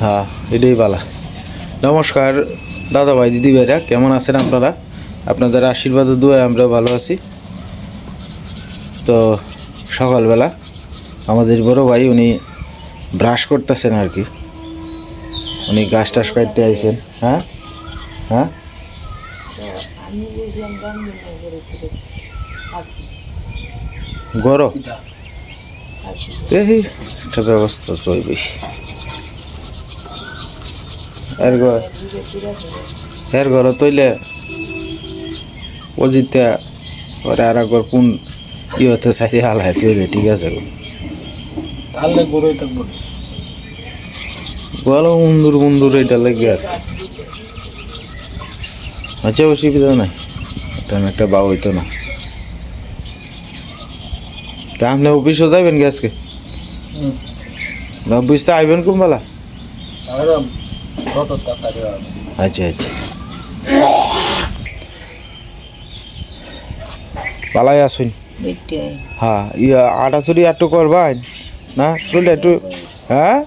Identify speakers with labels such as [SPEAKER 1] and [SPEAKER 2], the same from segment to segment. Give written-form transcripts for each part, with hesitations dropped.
[SPEAKER 1] হ্যাঁ এটাই বালা। নমস্কার দাদা ভাই দিদি ভাইরা, কেমন আছেন আপনারা? আপনাদের আশীর্বাদ ও দোয়ায় আমরা ভালো আছি। তো সকালবেলা আমাদের বড় ভাই উনি ব্রাশ করতেছেন আর কি, উনি গাছ টাছ কাটতে আইছেন। হ্যাঁ হ্যাঁ গরম এই একটা ব্যবস্থা তো বেশি এর ঘর তৈলে অজিতে ওরা আর একবার কোন ই হতে চাই আলায় তৈলে ঠিক আছে বলো বন্ধুর বন্ধুর এটা লাগে আর আচ্ছা অসুবিধা নাই, এটা একটা বা হইতো না। তা আপনি অফিসও যাবেন কি আজকে? বুঝতে আইবেন কোন বেলা? আচ্ছা আচ্ছা পালাই আসুন। হ্যাঁ ইয়া আটা চুরি একটু করবেন না? শুনলে একটু হ্যাঁ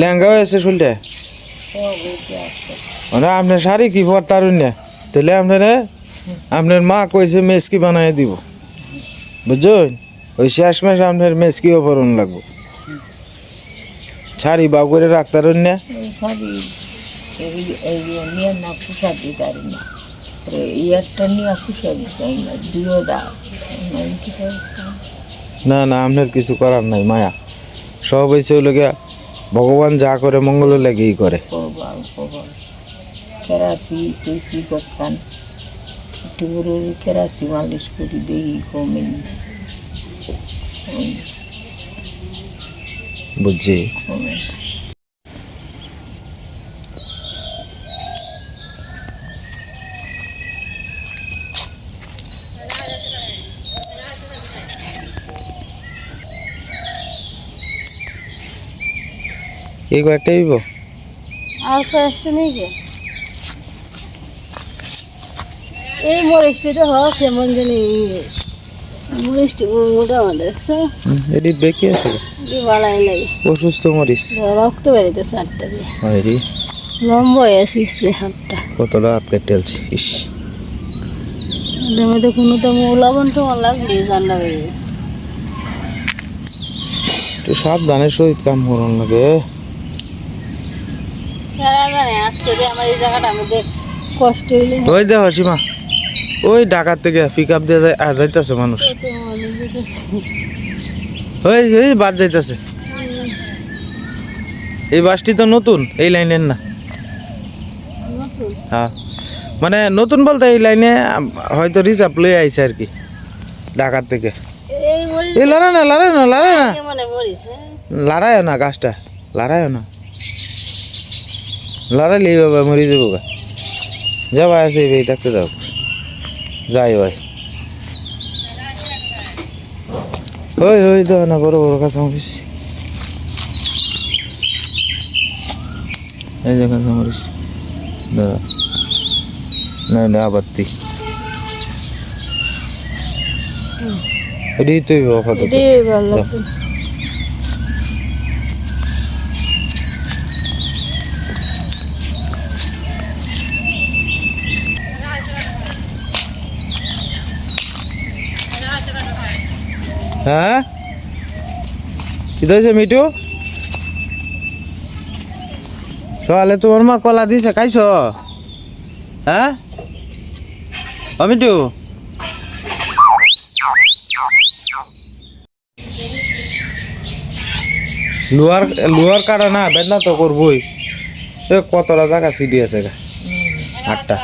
[SPEAKER 1] লেহেঙ্গা হয়েছে শুনলে মানে আপনার শাড়ি কি পরতারুন না, তাহলে আপনার মা কইছে মেসকি বানাই দিব বুঝছেন, ওই শেষ মাস আপনার মেসকিও পরন লাগবো। শাড়ি বাউ করে রাখতারুন না? না না আপনার কিছু করার নাই, মায়া সব হয়েছে ওই লোকে ভগবান যা করে মঙ্গলের লেগেই করে।
[SPEAKER 2] কেরাসি তুলসি করতাম একটু কেরাসি মালিশ করি দেখি কমে
[SPEAKER 1] বুঝছি। এই কয়েকটাই দিব
[SPEAKER 2] আর কয়েকটা নেই গে এই মরিচটিতে হোক কেমন জানি মরিচটি মোটা আমাদের দেখছো
[SPEAKER 1] এটি বেঁকে আছে
[SPEAKER 2] বাড়াই লাগে
[SPEAKER 1] অসুস্থ মরিচ
[SPEAKER 2] রক্ত বেরিতেছে হাতটা দিয়ে
[SPEAKER 1] আরে
[SPEAKER 2] লম্বা হয়ে আসছে হাতটা
[SPEAKER 1] কতটা হাত কেটে আলছে ইস
[SPEAKER 2] মধ্যে কোনো তো লবণ টবণ লাগলে জান্ডা বেরিয়ে
[SPEAKER 1] একটু সাবধানের সহিত কাম করন লাগে।
[SPEAKER 2] জানে আজকে যে আমার এই জায়গাটা আমাদের কষ্ট হইলে
[SPEAKER 1] ওই দেখো সীমা ওই ঢাকার থেকে পিক আপ দিয়ে যাইতেছে মানুষ, ওই ওই বাদ যাইতেছে। এই বাসটি তো নতুন এই লাইনের না? হ্যাঁ মানে নতুন বলতে এই লাইনে হয়তো রিজার্ভ লয়ে আইছে আর কি ঢাকার থেকে। এই লড়াই না লড়াই না লড়াই না লড়াইও না গাছটা লড়াইও না লড়াইলে এইভাবে মরি যাবো গা যা ভাই আছে এই থাকতে দাও যাই ভাই ওই ওই দাও না বড় বড় কাঁচা মরিচ এই যে কাঁচা মরিচ না না আবাত্তি এটাই তো আপাতত হ্যাঁ কি হয়েছে মিটু? সকালে তোমার মা কলা দিছে খাইছ? হ্যাঁ ও মিটু লোহার কাটা না বেদনা তো করবই, কতটা জায়গা সিডি আছে গা 8টা।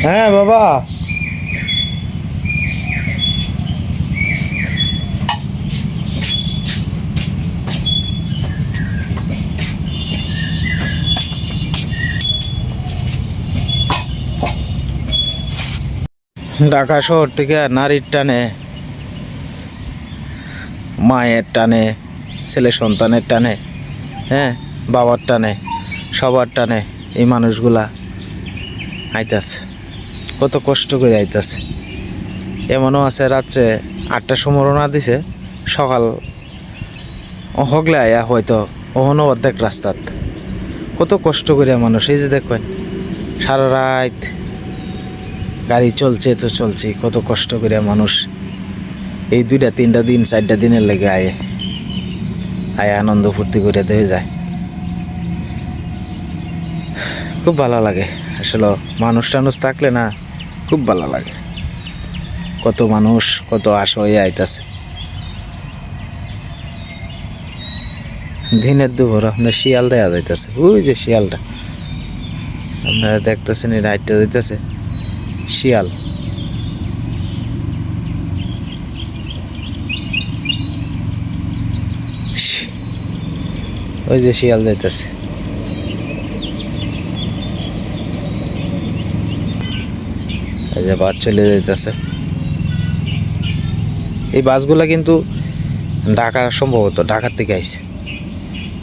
[SPEAKER 1] হ্যাঁ বাবা, ঢাকা শহর থেকে নারীর টানে, মায়ের টানে, ছেলে সন্তানের টানে, হ্যাঁ বাবার টানে, সবার টানে এই মানুষগুলা আইতাছে, কত কষ্ট করে আইতাছে। এমনও আছে রাত্রে 8টার সময় রওনা দিছে, সকাল হগলে আয়া হয়তো ওখানো অর্ধেক রাস্তাত। কত কষ্ট করে মানুষ, এই যে দেখবেন সারা রাত গাড়ি চলছে তো চলছে, কত কষ্ট করে মানুষ এই 2টা 3টা দিন 4টা দিনের লেগে আয় আনন্দ ফুর্তি করে দিয়ে যায়। খুব ভালো লাগে আসলে, মানুষ টানুষ থাকলে না খুব ভালো লাগে। কত মানুষ কত আশা হয়ে আইতাছে। দিনের দুপুর আপনার শিয়াল দেখা যাইতেছে, ওই যে শিয়ালটা আপনারা দেখতেছেন, এই রাইটটা যাইতেছে শিয়াল। ওই যে শিয়াল যাইতেছে। এই যে বাস চলে যাইতেছে। এই বাসগুলা কিন্তু ঢাকা, সম্ভবত ঢাকার থেকে আইছে।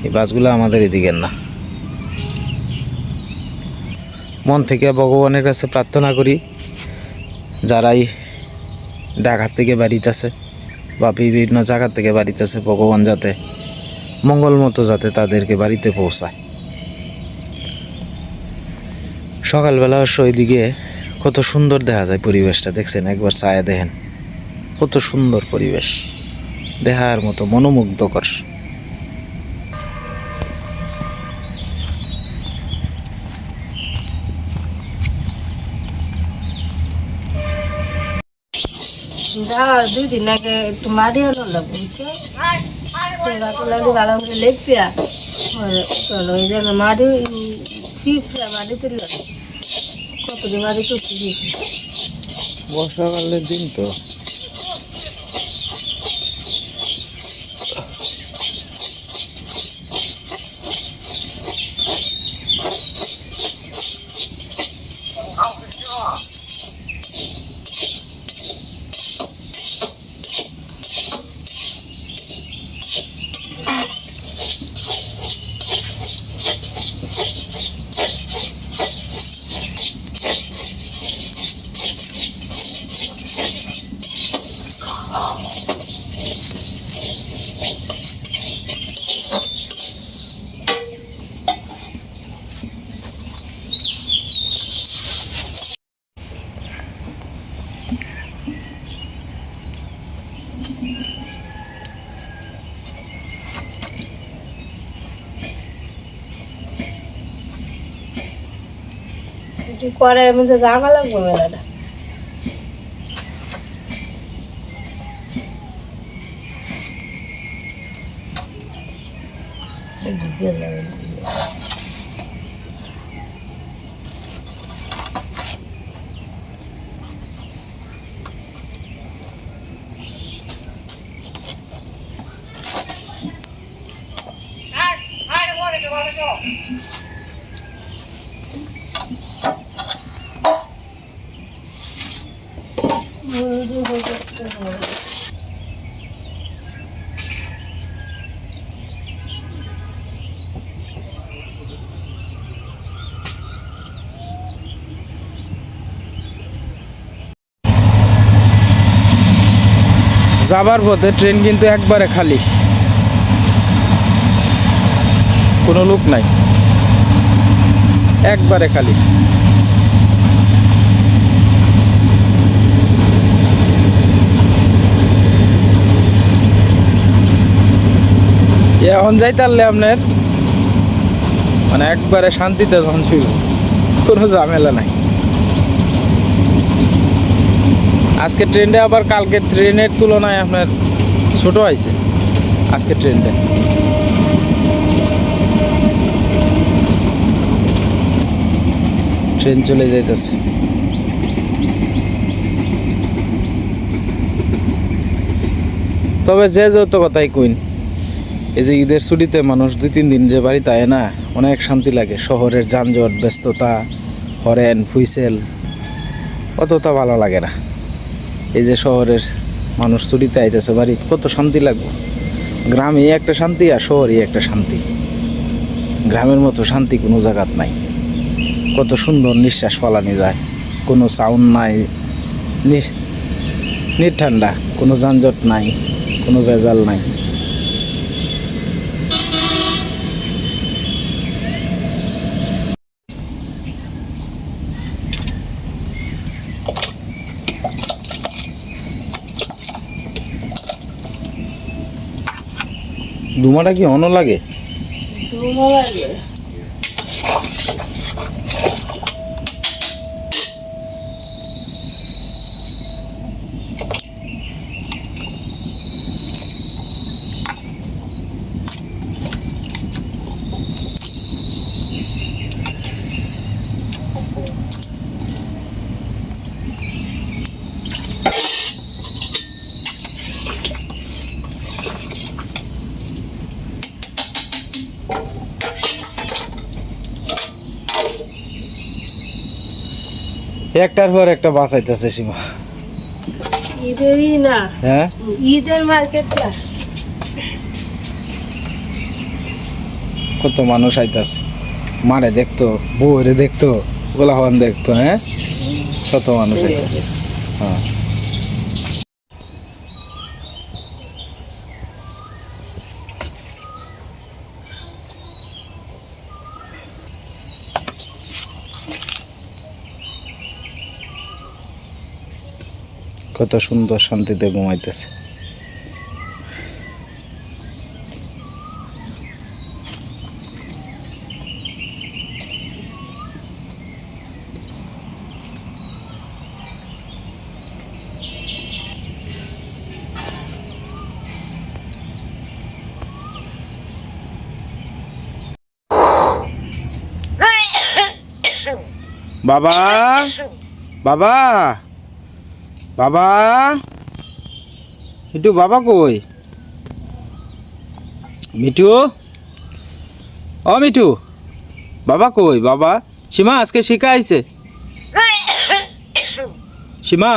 [SPEAKER 1] এই বাসগুলো আমাদের এদিকের না। মন থেকে ভগবানের কাছে প্রার্থনা করি, যারাই ঢাকার থেকে বাড়িতেছে বা বিভিন্ন জায়গা থেকে বাড়িতেছে, ভগবান যাতে মঙ্গল মতো যাতে তাদেরকে বাড়িতে পৌঁছায়। সকালবেলা ওইদিকে কত সুন্দর দেখা যায় পরিবেশটা, দেখছেন একবার ছায়া দেখেন, কত সুন্দর পরিবেশ, দেখার মতো মনোমুগ্ধকর।
[SPEAKER 2] যাওয়ার 2 দিন আগে একটু মাটি হলো বুঝছো, ভালো করে লেপিয়া চলো, এই জন্য মাটি পিঁপড়া মাটি তুলল, কতদিন মাটি তুলছি।
[SPEAKER 1] বর্ষাকালের দিন তো
[SPEAKER 2] কড়াইয়ের মধ্যে জামা লাগবে মেলাটা।
[SPEAKER 1] যাবার পথে ট্রেন কিন্তু একবারে খালি, কোনো লোক নাই, একবারে খালি। এখন যাইতে পারলে আপনার মানে একবারে শান্তিতে তখন ছিল, কোনো ঝামেলা নাই। আজকে ট্রেনটা আবার কালকে ট্রেনের তুলনায় আপনার ছোট আইছে আজকে ট্রেনটা। ট্রেন চলে যাইতেছে। তবে যে যত কথাই কইন, এই যে ঈদের ছুটিতে মানুষ 2-3 দিন যে বাড়িতে আয় না, অনেক শান্তি লাগে। শহরের যানজট, ব্যস্ততা, হরেন, হুইসেল অতটা ভালো লাগে না। এই যে শহরের মানুষ ছুটিতে আইতেছে বাড়ি, কত শান্তি লাগবে। গ্রামে একটা শান্তি আর শহরে একটা শান্তি। গ্রামের মতো শান্তি কোনো জায়গাত নাই। কত সুন্দর নিঃশ্বাস ফলানি যায়, কোনো সাউন্ড নাই, নির্ঠান্ডা, কোনো যানজট নাই, কোনো ভেজাল নাই। ধুমাটা কি অন্য লাগে? একটার পর একটা বাঁচাইতেছে সীমা।
[SPEAKER 2] ঈদেরই না,
[SPEAKER 1] হ্যাঁ,
[SPEAKER 2] ঈদের মার্কেটটা
[SPEAKER 1] কত মানুষ আইতাছে, মারে দেখতো, বউরে দেখতো, গোলাহান দেখতো। হ্যাঁ, কত মানুষ আইতাছে। হ্যাঁ, কত সুন্দর শান্তিতে ঘুমাইতেছে। বাবা, বাবা, বাবা, মিঠু, বাবা কই? মিঠু, ও মিঠু, বাবা কই? বাবা, সীমা আজকে শিখা আইছে। সীমা,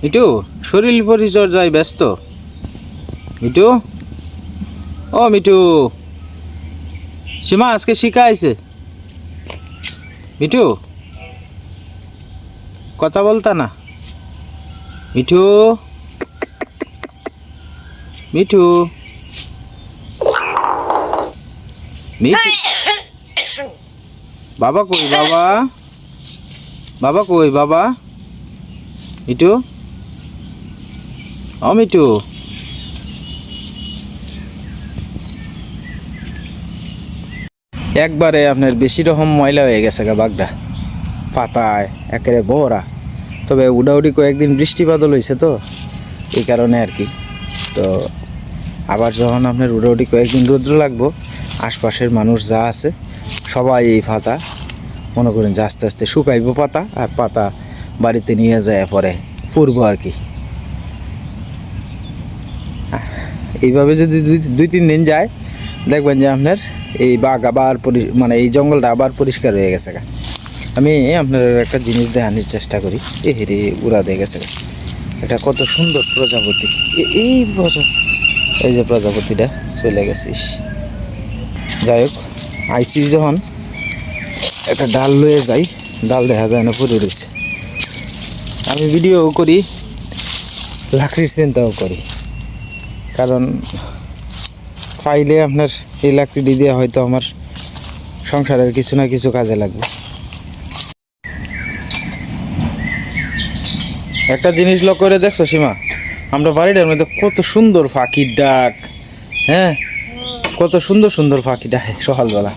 [SPEAKER 1] মিঠু শরীর পরিচর্যায় ব্যস্ত। মিঠু, ও মিঠু, সীমা আজকে শিখা আইছে। মিঠু, কথা বলতা না। মিঠু, মিঠু, মিঠু, বাবা কই? বাবা, বাবা কই? বাবা, মিঠু, ও মিঠু, একবারে আপনার বেশি রকম ময়লা হয়ে গেছে গা বাগডা, পাতায় একেবারে ভরা। তবে উডাউডি কয়েকদিন বৃষ্টি বাদল হয়েছে তো, এই কারণে আর কি। তো আবার যখন আপনার উডাউডি কয়েকদিন রৌদ্র লাগবো, আশপাশের মানুষ যা আছে সবাই এই পাতা মনে করেন যে আস্তে আস্তে শুকাইব পাতা, আর পাতা বাড়িতে নিয়ে যায় পরে পুরবো আর কি। এইভাবে যদি 2-3 দিন যায়, দেখবেন যে আপনার এই বাঘ আবার মানে এই জঙ্গলটা আবার পরিষ্কার হয়ে গেছে। আমি আপনার একটা জিনিস দেখানোর চেষ্টা করি। হেরে উড়া দিয়ে গেছে, এটা কত সুন্দর প্রজাপতি। এই যে প্রজাপতিটা চলে গেছিস। যাই হোক, আইসি যখন একটা ডাল লয়ে যাই, ডাল দেখা যায় না, পড়ে রয়েছে। আমি ভিডিও করি, লাকড়ির চিন্তাও করি, কারণ পাইলে আপনার এই লাকড়ি দিয়ে হয়তো আমার সংসারের কিছু না কিছু কাজে লাগবে। একটা জিনিস লক্ষ্য করে দেখছো সীমা, আমরা বাড়িটার মধ্যে কত সুন্দর পাখির ডাক। হ্যাঁ, কত সুন্দর সুন্দর পাখি ডাকে সকালবেলা।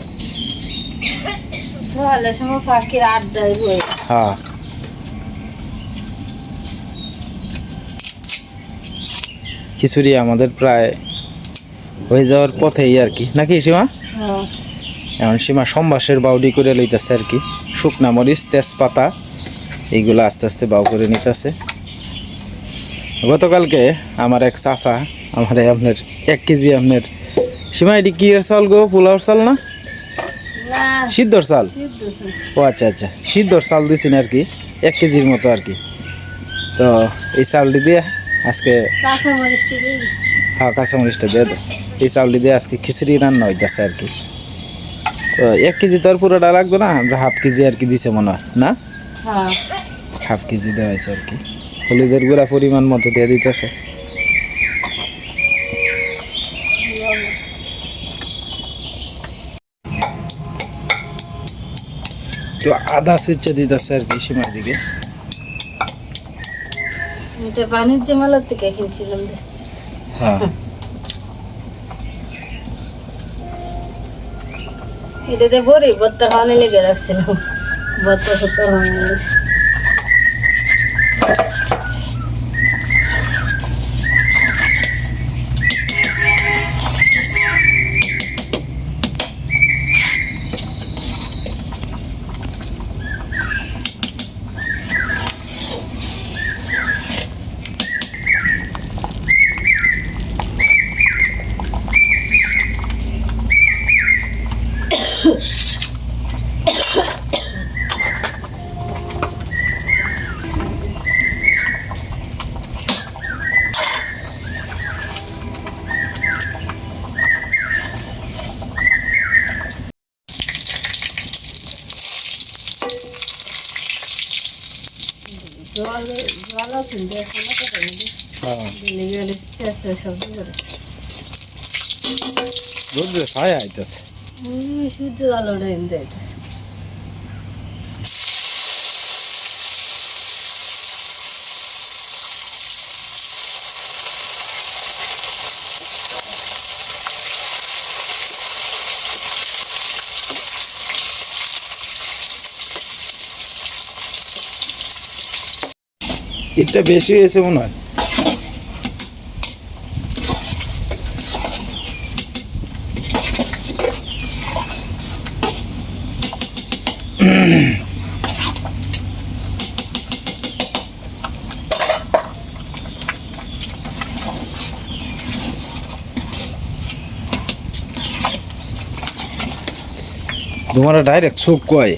[SPEAKER 1] হ্যাঁ, খিচুড়ি আমাদের প্রায় হয়ে যাওয়ার পথেই আর কি, নাকি সীমা? এখন সীমা সম্বাসের বাউডি করে লইতেছে আর কি। শুকনা মরিচ, তেজপাতা এইগুলো আস্তে আস্তে বাউ করে নিতেছে। গতকালকে আমার এক চাচা আমার আপনার 1 কেজি আপনার সীমা এটি কি এর চাল গো, পোলাওর চাল না
[SPEAKER 2] না
[SPEAKER 1] সিদ্ধর চাল?
[SPEAKER 2] সিদ্ধ আছে।
[SPEAKER 1] ও আচ্ছা আচ্ছা, সিদ্ধর চাল দিয়েছেন আর কি, 1 কেজির মতো আর কি। তো এই চাউলটি দিয়ে আজকে,
[SPEAKER 2] কাঁচা মরিচটা দিবি।
[SPEAKER 1] হ্যাঁ কাঁচামরিচটা দিয়ে দাও, এই চাউলটি দিয়ে আজকে খিচুড়ি রান্না হইতেছে আর কি। তো 1 কেজি তো আর পুরোটা লাগবে না, আমরা হাফ কেজি আর কি দিছে মনে হয় না,
[SPEAKER 2] হ্যাঁ
[SPEAKER 1] হাফ কেজি দেওয়া হয়েছে আর কি। হলুদের গুঁড়া পরিমাণ মতো দিয়ে দিতেছে। তো আদা সেচে দিতেছে আর কি সীমার দিকে।
[SPEAKER 2] এটা বাণিজ্য মেলার থেকে কিনছিলাম রে।
[SPEAKER 1] হ্যাঁ
[SPEAKER 2] এটাতে বড়ি ভর্তা খাওয়ানো লেগে রাখছিলাম, ভর্তা সত্তা খাওয়ানো লেগে। জল জল আছে দেখো না কত
[SPEAKER 1] হ্যাঁ
[SPEAKER 2] দিলে গেলে চেষ্টা শব্দ করে
[SPEAKER 1] রোদ্রে ছায়া আইতেছে।
[SPEAKER 2] সূর্য আলোটা এমনি আইতেছে।
[SPEAKER 1] এটা বেশি হয়েছে মনে হয়। তোমার ডাইরেক্ট সুপ কয়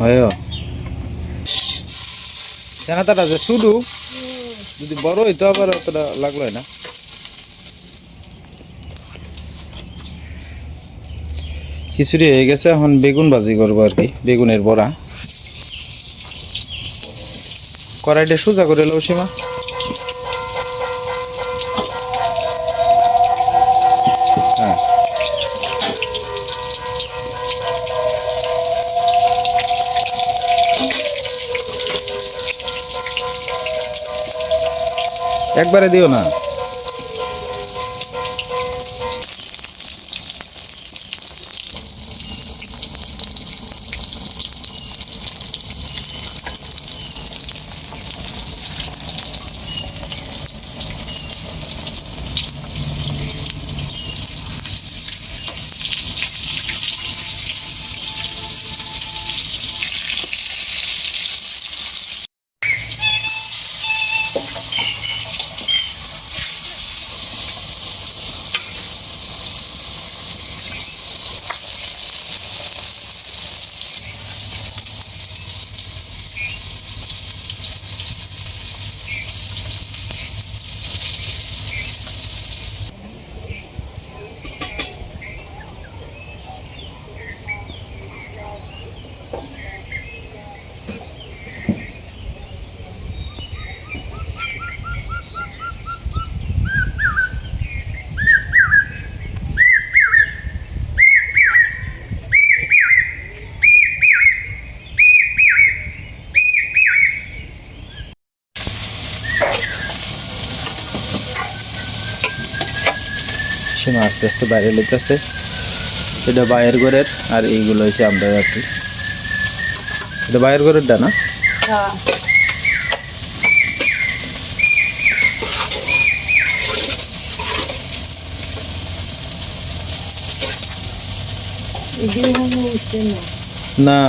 [SPEAKER 1] হয় চেনাতাটা যে শুধু যদি বড় হইতো আবার অতটা লাগলো না। খিচুড়ি হয়ে গেছে, এখন বেগুন ভাজি করবো আর কি, বেগুনের বড়া। কড়াইটা সোজা করে লো সীমা। হ্যাঁ একবারে দিও না। সীমা আস্তে আস্তে বাইরে লেতেছে। এটা বাইরের ঘরের, আর এইগুলো হচ্ছে আমরা আর কি। এটা বাইরের ঘরের ডানা।
[SPEAKER 2] হ্যাঁ
[SPEAKER 1] না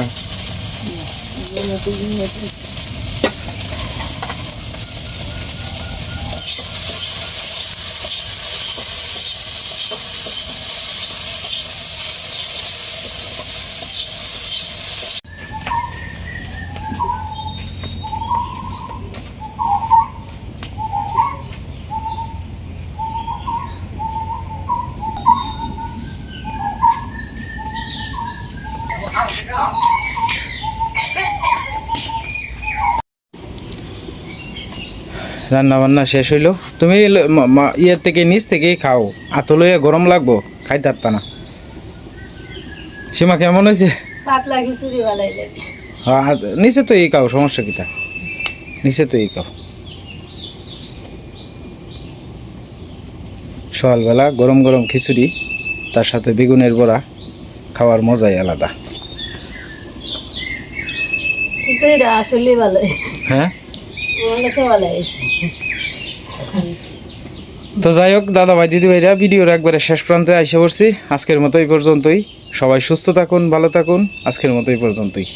[SPEAKER 1] রান্না বান্না শেষ হইলো। তুমি ইয়ের থেকে নিচ থেকেই খাও, আতো লইয়া গরম লাগবো, খাইতে পারতা না। সীমা কেমন হয়েছে?
[SPEAKER 2] পাতলা খিচুড়ি বানাইলে
[SPEAKER 1] হ্যাঁ, নিচে তো এই খাও, সমস্যা কিটা, নিচে তো এই খাও। সকালবেলা গরম গরম খিচুড়ি, তার সাথে বেগুনের বড়া, খাওয়ার মজাই আলাদা।
[SPEAKER 2] খিচুড়িটা আসলে ভালো
[SPEAKER 1] হ্যাঁ,
[SPEAKER 2] অনেকে ভালো হয়েছে।
[SPEAKER 1] তো যাই হোক দাদা ভাই দিদি ভাইরা, ভিডিওর একবারে শেষ প্রান্তে আইসা পড়ছি। আজকের মতো এই পর্যন্তই। সবাই সুস্থ থাকুন, ভালো থাকুন। আজকের মতো এই পর্যন্তই।